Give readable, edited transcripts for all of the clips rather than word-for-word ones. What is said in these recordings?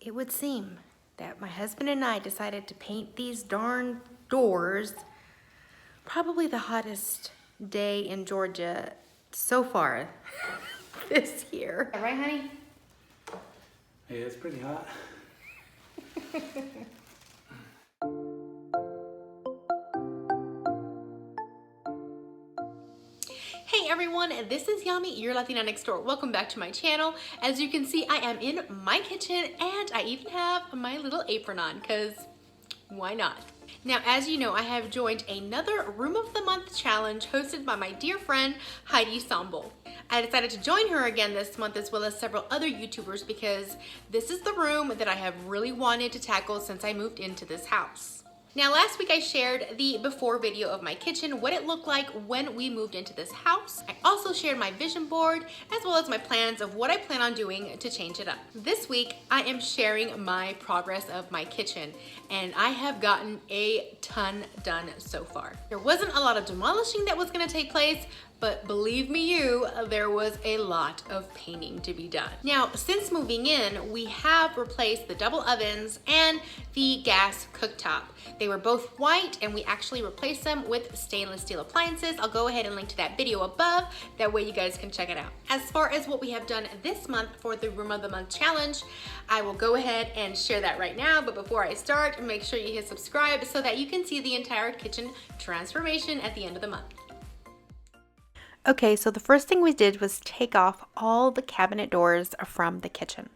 It would seem that my husband and I decided to paint these darn doors. Probably the hottest day in Georgia so far this year. Right, honey? Yeah, it's pretty hot. Hey everyone, this is Yami, your Latina next door. Welcome back to my channel. As you can see, I am in my kitchen and I even have my little apron on because why not? Now, as you know, I have joined another Room of the Month challenge hosted by my dear friend Heidi Sambol. I decided to join her again this month as well as several other YouTubers because this is the room that I have really wanted to tackle since I moved into this house. Now, last week I shared the before video of my kitchen, what it looked like when we moved into this house. I also shared my vision board as well as my plans of what I plan on doing to change it up. This week, I am sharing my progress of my kitchen, and I have gotten a ton done so far. There wasn't a lot of demolishing that was gonna take place, but believe me you, there was a lot of painting to be done. Now, since moving in, we have replaced the double ovens and the gas cooktop. They were both white and we actually replaced them with stainless steel appliances. I'll go ahead and link to that video above, that way you guys can check it out. As far as what we have done this month for the Room of the Month challenge, I will go ahead and share that right now, but before I start, make sure you hit subscribe so that you can see the entire kitchen transformation at the end of the month. Okay, so the first thing we did was take off all the cabinet doors from the kitchen.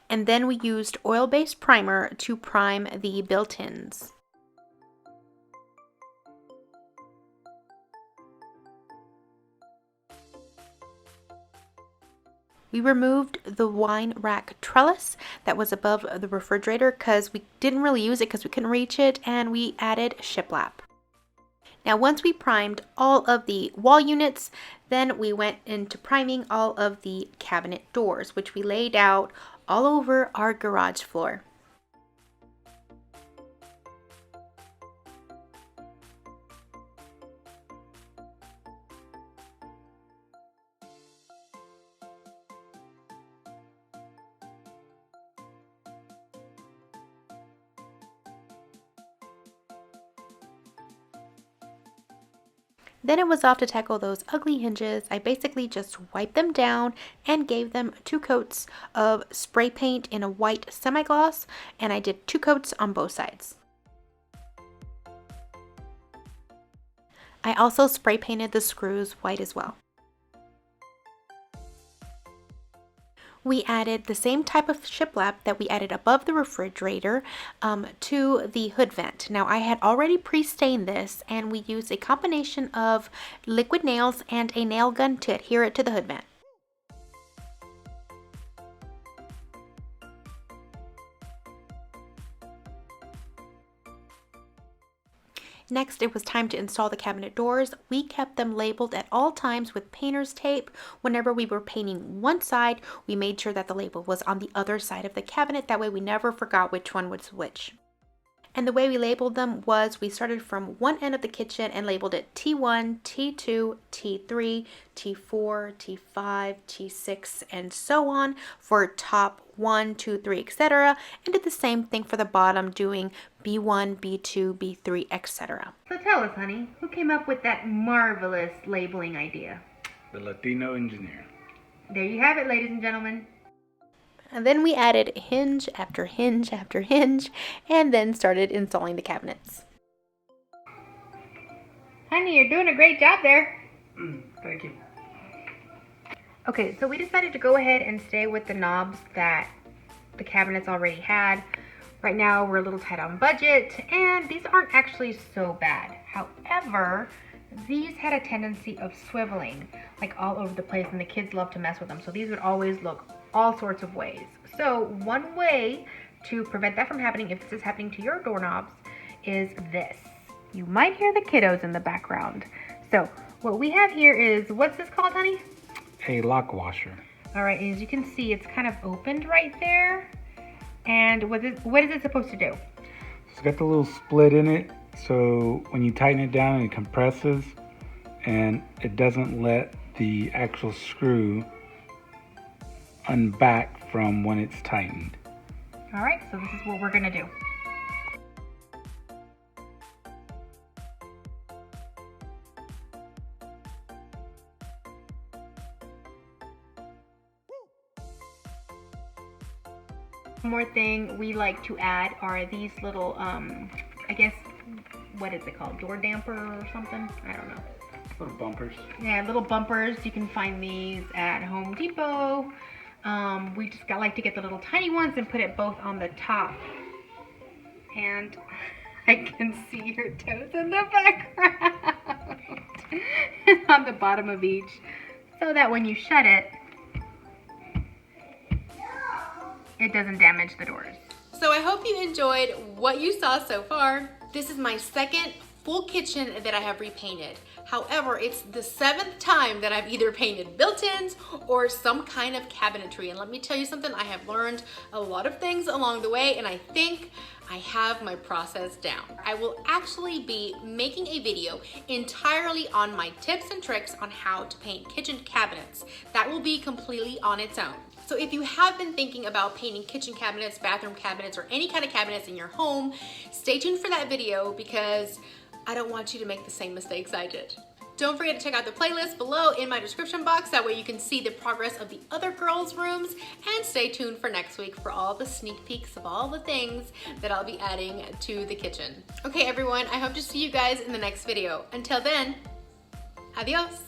And then we used oil-based primer to prime the built-ins. We removed the wine rack trellis that was above the refrigerator because we didn't really use it because we couldn't reach it, and we added shiplap. Now, once we primed all of the wall units, then we went into priming all of the cabinet doors, which we laid out all over our garage floor. Then it was off to tackle those ugly hinges. I basically just wiped them down and gave them 2 coats of spray paint in a white semi-gloss, and I did 2 coats on both sides. I also spray painted the screws white as well. We added the same type of shiplap that we added above the refrigerator to the hood vent. Now, I had already pre-stained this, and we used a combination of liquid nails and a nail gun to adhere it to the hood vent. Next, it was time to install the cabinet doors. We kept them labeled at all times with painter's tape. Whenever we were painting one side, we made sure that the label was on the other side of the cabinet. That way we never forgot which one was which. And the way we labeled them was we started from one end of the kitchen and labeled it T1, T2, T3, T4, T5, T6, and so on for top 1, 2, 3, etc. And did the same thing for the bottom, doing B1, B2, B3, etc. So tell us, honey, who came up with that marvelous labeling idea? The Latino engineer. There you have it, ladies and gentlemen. And then we added hinge after hinge after hinge, and then started installing the cabinets. Honey, you're doing a great job there. Thank you. Okay, so we decided to go ahead and stay with the knobs that the cabinets already had. Right now, we're a little tight on budget, and these aren't actually so bad. However, these had a tendency of swiveling like all over the place, and the kids love to mess with them. So these would always look all sorts of ways. So one way to prevent that from happening, if this is happening to your doorknobs, is this. You might hear the kiddos in the background. So what we have here is, what's this called, honey? A lock washer. All right, as you can see, it's kind of opened right there. And what is it supposed to do? It's got the little split in it, so when you tighten it down, it compresses and it doesn't let the actual screw unback from when it's tightened. All right, so this is what we're gonna do. One more thing we like to add are these little, I guess, what is it called? Door damper or something? I don't know. Little bumpers. Yeah, little bumpers. You can find these at Home Depot. We just like to get the little tiny ones and put it both on the top. And I can see your toes in the background. On the bottom of each. So that when you shut it, it doesn't damage the doors. So I hope you enjoyed what you saw so far. This is my second full kitchen that I have repainted. However, it's the 7th time that I've either painted built-ins or some kind of cabinetry. And let me tell you something, I have learned a lot of things along the way, and I think I have my process down. I will actually be making a video entirely on my tips and tricks on how to paint kitchen cabinets. That will be completely on its own. So if you have been thinking about painting kitchen cabinets, bathroom cabinets, or any kind of cabinets in your home, stay tuned for that video because I don't want you to make the same mistakes I did. Don't forget to check out the playlist below in my description box. That way you can see the progress of the other girls' rooms, and stay tuned for next week for all the sneak peeks of all the things that I'll be adding to the kitchen. Okay everyone, I hope to see you guys in the next video. Until then, adios.